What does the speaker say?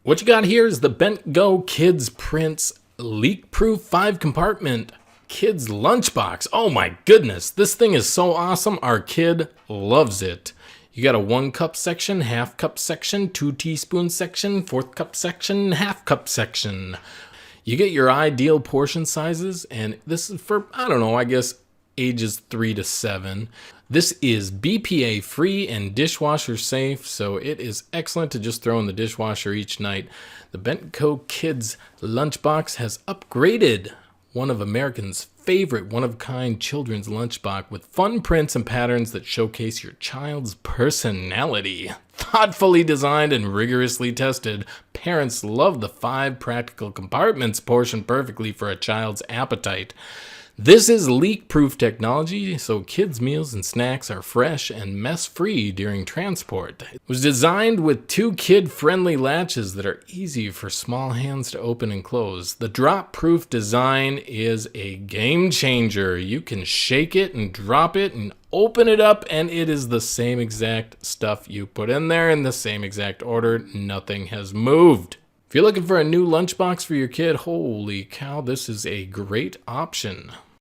What you got here is the Bentgo Kids Prints leak-proof 5-compartment kids lunchbox. Oh my goodness, this thing is so awesome. Our kid loves it. You got a 1 cup section, half cup section, 2 teaspoon section, 4th cup section, half cup section. You get your ideal portion sizes, and this is for, I don't know, I guess ages 3 to 7. This is BPA free and dishwasher safe, so it is excellent to just throw in the dishwasher each night. The Bentgo Kids Lunchbox has upgraded one of Americans' favorite one-of-a-kind children's lunchbox with fun prints and patterns that showcase your child's personality. Thoughtfully designed and rigorously tested, parents love the 5 practical compartments portioned perfectly for a child's appetite. This is leak-proof technology, so kids' meals and snacks are fresh and mess-free during transport. It was designed with 2 kid-friendly latches that are easy for small hands to open and close. The drop-proof design is a game changer. You can shake it and drop it and open it up, and it is the same exact stuff you put in there in the same exact order. Nothing has moved. If you're looking for a new lunchbox for your kid, holy cow, this is a great option.